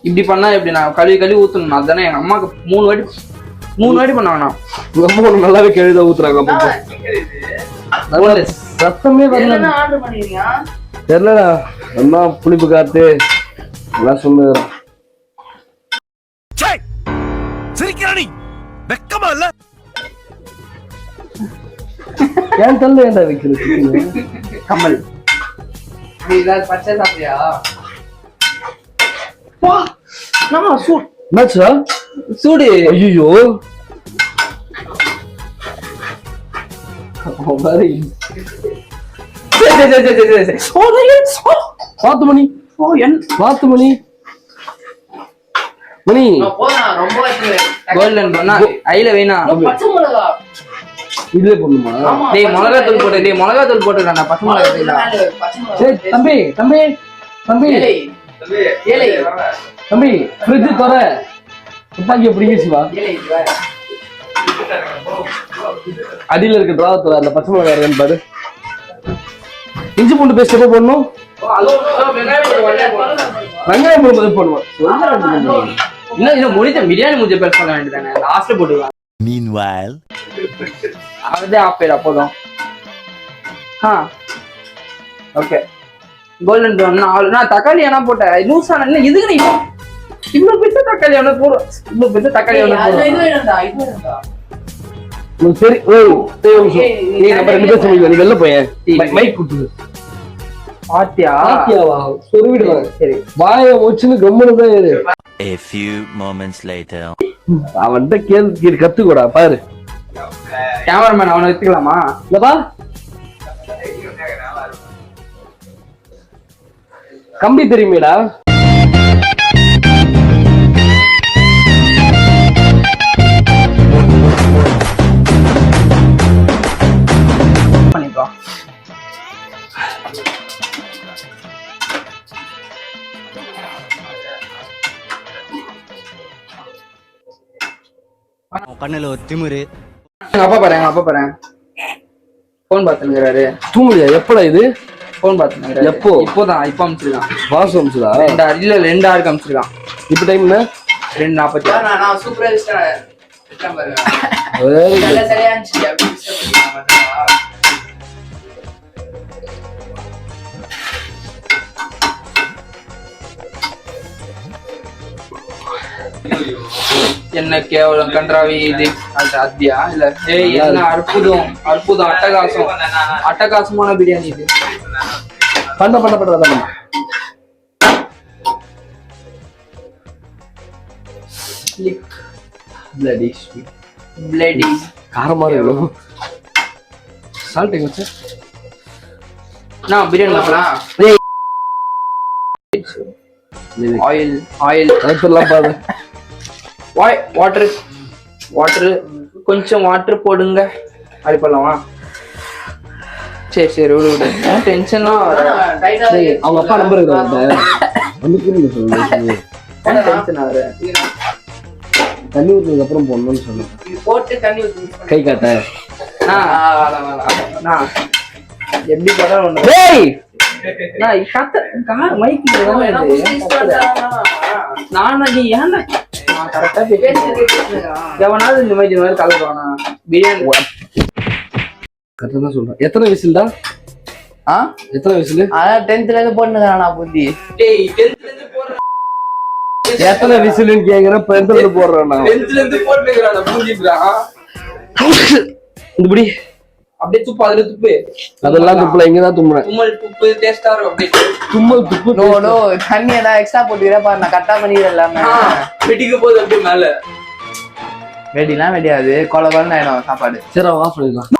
இப்படி பண்ணா எப்படி நான் கழுவி ஊத்தணும். அதுதானே எங்க அம்மாக்கு 3 வாட்டி பண்ணாங்கண்ணா. ரொம்ப நல்லாவே கழுவிதான் ஊத்துறாங்க. சத்தமே வரல. தெரியலடா, அம்மா புளிப்பு காத்து எல்லாம் சொல்லுறான். வெக்கமா இல்ல? ஏன் தள்ள ஏன்டா வைக்கிறது? கமல் பச்சை சாப்பிட்டியா? சூடு. ஐயோ வாத்து மணி ஐல வேணா இதுல போடணுமா? டேய் மிளகாத்தூள் போட்டு. டேய் மிளகாத்தூள் போட்டுக்கடா. பச்சை மிளகாய். தம்பி தம்பி தம்பி தம்பி ஃப்ரிட்ஜ் தர துப்பாக்கிய பிடிங்க சிவா. அடியில இருக்க டிராவத்துல அந்த பச்சை மிளகாய் இருக்கான்னு பாரு. இஞ்சி பூண்டு பேஸ்ட் எப்போ போடணும்? வெங்காயம் போடும்போது போடுவோம். இன்னும் முடிஞ்ச பிரியாணி முடிஞ்ச பேர் சொல்ல வேண்டியதானே. லாஸ்ட் போட்டுக்கலாம். Meanwhile, அதே ஆஃப் அப்போதான். Okay golden brown. நான் தக்காளி என்ன போட்டேன் லூசான இல்லை. இதுக்கு நீ இவ்வளவு பெருசா தக்காளி எவ்வளவு போடுறோம்? இவ்வளவு பெருசா தக்காளி எவ்வளவு சரி. நீ நம்ம 2 பேரும் சொல்லுங்க. நீ வெளில போய் மைக் கொடுத்துரு. பாத்தியாவா சொருவிடுவாங்க. சரி வாய வச்சுன்னு கம்முன்னு தான் இரு. a few moments later. அவன்கிட்ட கேள்வி கத்துக்கூடா பாரு. கேமராமேன் அவனை எடுத்துக்கலாமா? இல்லப்பா கம்பி தெரியுமேடா. பண்ணிப்பா. கண்ணுல ஒரு திமிரு. எங்க அப்பா பாரு போன் பாத்துக்கிறாரு. தூங்குறியா? எப்படா இது போன் பாத்துக்கிறாரு? எப்போ? இப்போதான். இப்ப அமிச்சிருக்கான். வாசம் அமிச்சுதா? 2 hours அமிச்சிருக்கான். இப்ப டைம் 2:40. நான் சூப்பரா இஷ்டம். என்ன கேவலம் கன்றாவி இது. அத்தியா இல்ல? என்ன அற்புதம் அற்புதம் அட்டகாசமான பிரியாணி இது. பண்ண பிளடி காரமா இருக்கும். சால்ட் எங்க வச்ச? நான் பிரியாணி பண்ணலாம். ஆயில் அதெல்லாம் பாரு. வாட்டர் கொஞ்சம் வாட்டர் போடுங்க. அப்படி பண்ணலாமா? சரி விடு. டென்ஷன்லாம் அவங்க அப்பா நம்பர் இருக்கு. தண்ணி ஊத்துனதுக்கு அப்புறம் போடணும்னு சொன்னேன். கை காட்ட எப்படி போட்டாலும் எவனாவது இந்த மாதிரி கலப்பானா பிரியாணி? கரெக்டா சொல்றேன். எத்தனை விசில்டா? எத்தனை விசில்? அதான் 10th ல இருந்து போட்டுக்கிறானா புத்தி. எத்தனை விசில்னு கேக்குறேன். 10th ல இருந்து போடுறானா? 10th ல இருந்து போட்டுக்கிறானா புரிஞ்சுக்கிறான். இப்படி அப்படியே துப்பு. அதுல துப்பு. அதெல்லாம் துப்புல இங்கதான் தும்முறேன். தும்மல் துப்பு டேஸ்டா இருக்கும். அப்படியே தும்மல் துப்பு. நோ தண்ணி ஏதாவது எக்ஸ்ட்ரா போட்டுக்கிறேன் பாரு. நான் கரெக்டா பண்ணிக்கிறேன் எல்லாமே. வெடிக்க போகுது அப்படியே மேல. வெடிலாம் வெடியாது. கொலன்னு ஆயிடும் சாப்பாடு. சரி ஆஃப் பண்ணிடலாம்.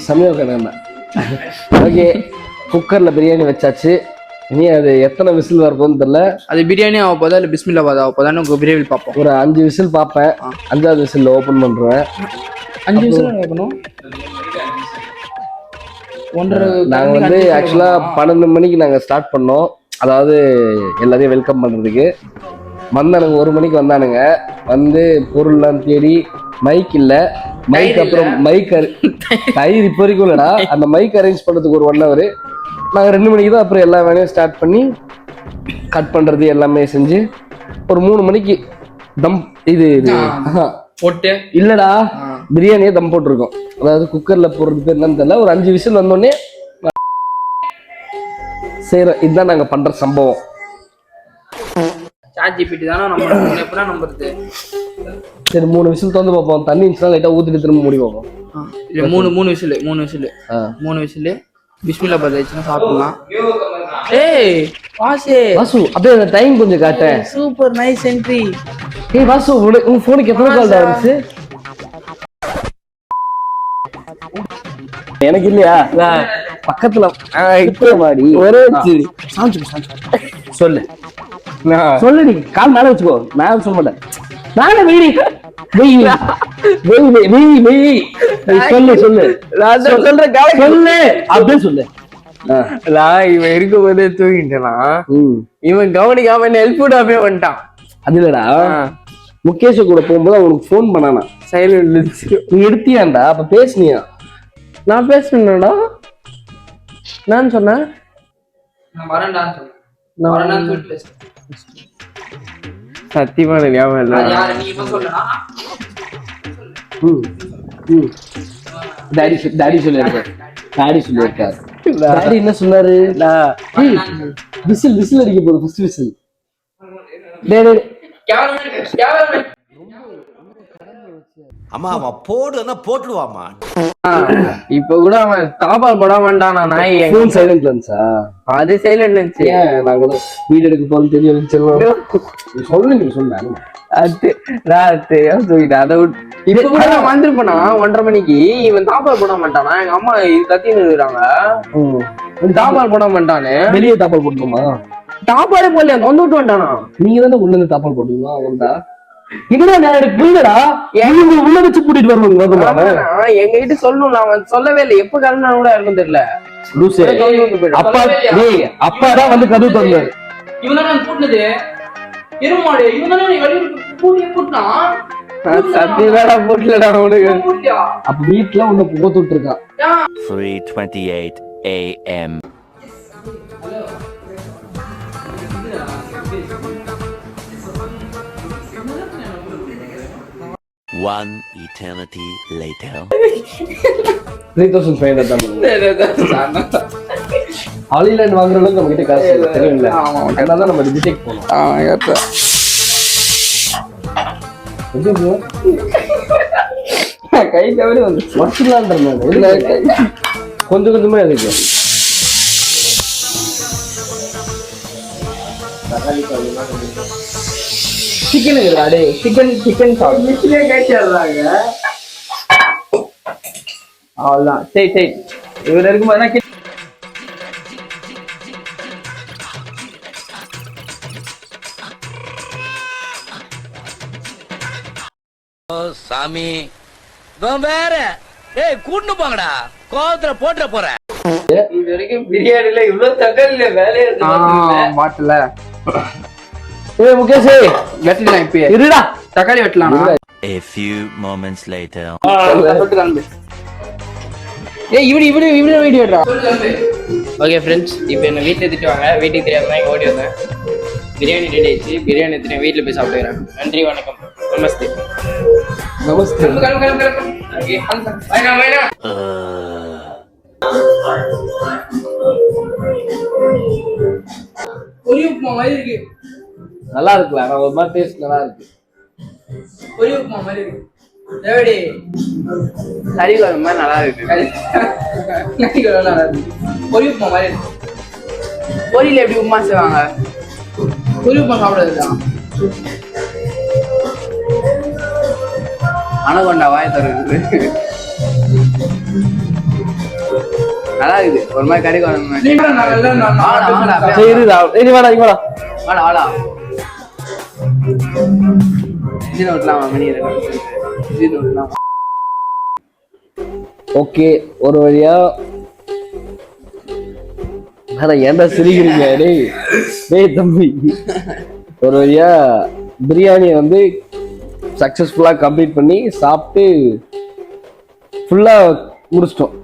சமையல் கடை. ஓகே குக்கர்ல பிரியாணி வச்சாச்சு. இனி அது எத்தனை விசில் வருதுன்னு தெரியல. அது பிரியாணி ஆக போதா இல்ல பிஸ்மில்லா ஆக போதா விரைவில் பார்ப்போம். ஒரு 5 விசில் பார்ப்பேன். 5வது விசில் ஓபன் பண்றேன். 5 விசில் வைக்கணும். நாங்க வந்து ஆக்சுவலா 12 மணிக்கு நாங்க ஸ்டார்ட் பண்ணோம். அதாவது எல்லாரையும் வெல்கம் பண்றதுக்கு வந்தானுங்க. 1 மணிக்கு வந்தானுங்க. வந்து பொருள்லாம் தேடி மைக் இல்ல. மைக் அப்புறம் மைக் தயிர் இப்போ வரைக்கும் இல்லடா. அந்த மைக் அரேஞ்ச் பண்றதுக்கு ஒரு 1 hour. நாங்கள் 2 மணிக்கு தான் அப்புறம் எல்லா வேலையும் ஸ்டார்ட் பண்ணி கட் பண்ணுறது எல்லாமே செஞ்சு ஒரு 3 மணிக்கு தம் இது போட்டு இல்லடா பிரியாணியே தம் போட்டிருக்கோம். அதாவது குக்கரில் போடுறது பேர் என்னன்னு தெரியல. ஒரு 5 விசில் வந்தோடனே சரி இதுதான் நாங்கள் பண்ணுற சம்பவம். ChatGPT தானே நம்ம எப்படின்னா நம்புறது. சரி 3 விசில் திறந்து பார்ப்போம். தண்ணி இருந்துச்சுன்னா லைட்டாக ஊற்றிட்டு திரும்ப மூடி பார்ப்போம். இல்லை 3 விசில் பிஸ்மில்லா பர்த்ச்சுன்னா சாப்பிடலாம். ஏய் வாசு அப்படியே அந்த டைம் கொஞ்சம் காட்டேன். Super nice entry. ஏய் வாசு உன் ஃபோனுக்கு எத்தனை கால் வந்துச்சு? எனக்கு இல்லையா பக்கத்துல மாடி ஒரே சொல்லு சொல்லு நீ கால் மேல வச்சுக்கோ. நான் சொல்ல மாட்டேன். நானே வெயி சொல்லு சொல்லு சொல்ற கால சொல்லு அப்படியே சொல்லு. இவன் இருக்கும் போதே தூங்கிட்டானா, இவன் கவனிக்காம என்ன ஹெல்ப் அப்படியே வந்துட்டான். அது இல்லடா முகேஷ் கூட போகும்போது அவனுக்கு போன் பண்ணானா சைலண்ட் இருந்துச்சு. நீ எடுத்தியாண்டா? அப்ப பேசுனியா? நான் பேசுனேன்டா. நான் சொன்னேன் சத்தியமான ஞாபகம் இல்ல. டாடி சொல்லியிருக்காரு. டாடி என்ன சொன்னாரு? விசில் அடிக்க போகுது. First whistle. அம்மா போடுன்னா போட்டுடுவாமா. இப்ப கூட அவன் தாபால் போட வேண்டானா நாய். ஃபோன் சைலன்ட்ல இருந்துச்சா? அது சைலண்ட் இருந்துச்சு. நான் கூட வீடு எடுக்க போறது தெரியும். சொல்லு நீ சொன்ன அதை இப்ப கூட நான் வந்திருப்பேனா 1:30 மணிக்கு. இவன் தாபால் போட மாட்டானா, எங்க அம்மா இது கத்தின்னு இருக்கிறாங்க. தாபால் போட மாட்டானு வெளியே தாப்பால் போட்டுமா? தாப்பாலே போடல வந்து விட்டு வந்துட்டானா. நீங்க தானே உள்ள இருந்து தாப்பால் போட்டுங்களா? அவன்டா என்னடா எனக்கு புரியலடா. உள்ள வச்சு கூட்டிட்டு வருவாங்க. எங்க கிட்ட சொல்லணும்ல, அவன் சொல்லவே இல்லை. எப்ப கிளம்பினா கூட இருக்கும் தெரியல. அப்பாதான் வந்து கதவு தந்தாரு. இவன் கூட்டினது எருமாடு. சத்தியமாடா போட்டலடா உனக்கு. அப்ப வீட்டுல உன்னை போத்துட்டு இருக்கான். 3:28 AM. One eternity later. 3,500 தான். ஆலிலேண்ட் வாங்குற அளவுக்கு நம்ம கிட்ட காசு இல்லை, தெரியும்ல. அதனால நம்ம டிஜிடெக் போனோம். கை தவறி வந்து கொஞ்சம் கொஞ்சமா இருக்கு. சிக்கன் சிக்கன் சாப்பிடுறாங்க. அவ்வளவுதான். சரி இவர் இருக்கும்போது சாமி வேற கூட்டு போங்கடா, கோவத்துல போட்டுற போறேன். இது வரைக்கும் பிரியாணில இவ்வளவு தகவல் வேலையை பாட்டுல. முகேஷ் வெட்டலாம். இப்ப இருடா தக்காளி வெட்டலாம். A few moments later. Video எடுறா. ஓகே ஃப்ரெண்ட்ஸ், இப்போ என்ன வீட்டில் திட்டுவாங்க. வீட்டுக்கு தெரியாதான் இங்கே ஓடி வந்தேன். பிரியாணி ரெடி ஆயிடுச்சு. பிரியாணி எடுத்து வீட்டில் போய் சாப்பிட்டுக்கிறேன். நன்றி, வணக்கம், நமஸ்தே. பொரி உப்புமா மாதிரி இருக்கு. நல்லா இருக்குல்ல? நான் ஒரு மாதிரி டேஸ்ட் நல்லா இருக்கு. பொரி உப்புமா மாதிரி இருக்கு. எப்படி கறி குழம்பு மாதிரி நல்லா இருக்கு. பொரி உப்புமா மாதிரி இருக்கு. பொரியில எப்படி உப்புமா செய்வாங்க? பொரி உப்புமா சாப்பிடாதுதான். அனகொண்டா வாய் தருது. நல்லா இருக்குது. ஒரு மாதிரி கறி குழம்பு மாதிரி. வாடா ஓகே, ஒரு வழியா ஏன்டா சிரிக்கிறீங்க? டேய் தம்பி, ஒரு வழியா பிரியாணியை வந்து சக்சஸ்ஃபுல்லா கம்ப்ளீட் பண்ணி சாப்பிட்டு ஃபுல்லா முடிச்சிட்டோம்.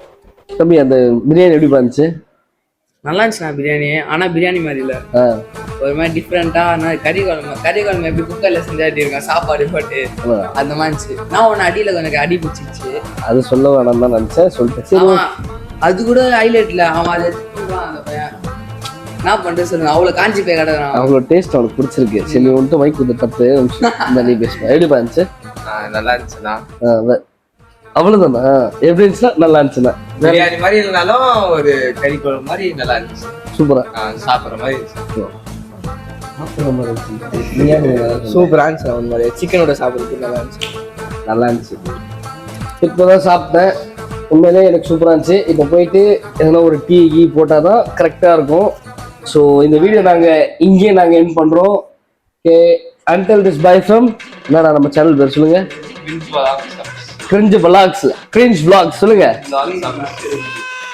தம்பி, அந்த பிரியாணி எப்படி இருந்துச்சு? நல்லா இருந்துச்சுண்ணா பிரியாணி. ஆனா பிரியாணி மாதிரி இல்ல, ஆ, ஒரு மாதிரி டிஃப்ரெண்டா. கறி குழம்பு எப்படி குக்கர்ல செஞ்சாட்டி இருக்கேன் சாப்பாடு போட்டு ஆ. அந்த மாதிரி இருந்துச்சு. நான் ஒன்னு அடியில எனக்கு அடி பிடிச்சிச்சு. அது சொல்ல வேணாம் தான் நினைச்சேன், சொல்லிட்டேன். சரி, அவன் அது கூட ஹைலைட்ல அவன் அதை எடுத்துட்டு அந்த பையன் என்ன பண்றது சொல்லுங்க, அவ்வளவு காஞ்சி போய் கிடக்குறான். அவங்களோட டேஸ்ட் அவனுக்கு பிடிச்சிருக்கு. சரி, நீ வந்துட்டு மைக் கொடுத்து தப்பு இந்த நீ பேசுவேன். எப்படி இருந்துச்சு? நல்லா இருந்துச்சுண்ணா. அவ்வளவுதானா? எப்படி இருந்துச்சுன்னா நல்லா இருந்துச்சுன்னா பிரியாணி மாதிரி இருந்தாலும் ஒரு கறி குழம்பு மாதிரி நல்லா இருந்துச்சு. சூப்பரா சாப்பிட்ற மாதிரி இருந்துச்சு. சூப்பர். சூப்பரா இருந்துச்சு. அந்த மாதிரி சிக்கனோட சாப்பிட்றதுக்கு நல்லா இருந்துச்சு. நல்லா இருந்துச்சு. இப்போதான் சாப்பிட்டேன். உண்மையிலே எனக்கு சூப்பராக இருந்துச்சு. இப்போ போயிட்டு எதனா ஒரு டீ போட்டால் தான் கரெக்டாக இருக்கும். ஸோ இந்த வீடியோ இங்கேயே நாங்கள் எண்ட் பண்ணுறோம். Okay, until this bye from என்னடா நம்ம சேனல் பேர் சொல்லுங்க? Cringe vlogs. கிரிஞ்ச் vlogs சொல்லுங்க.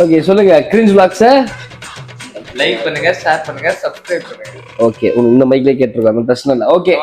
ஓகே சொல்லுங்க, கிரிஞ்ச் vlogs-அ லைக் பண்ணுங்க, ஷேர் பண்ணுங்க, சப்ஸ்கிரைப் பண்ணுங்க. ஓகே, இந்த மைக்லேயே கேட்டிருக்கோம், பிரச்சனை இல்லை. ஓகே.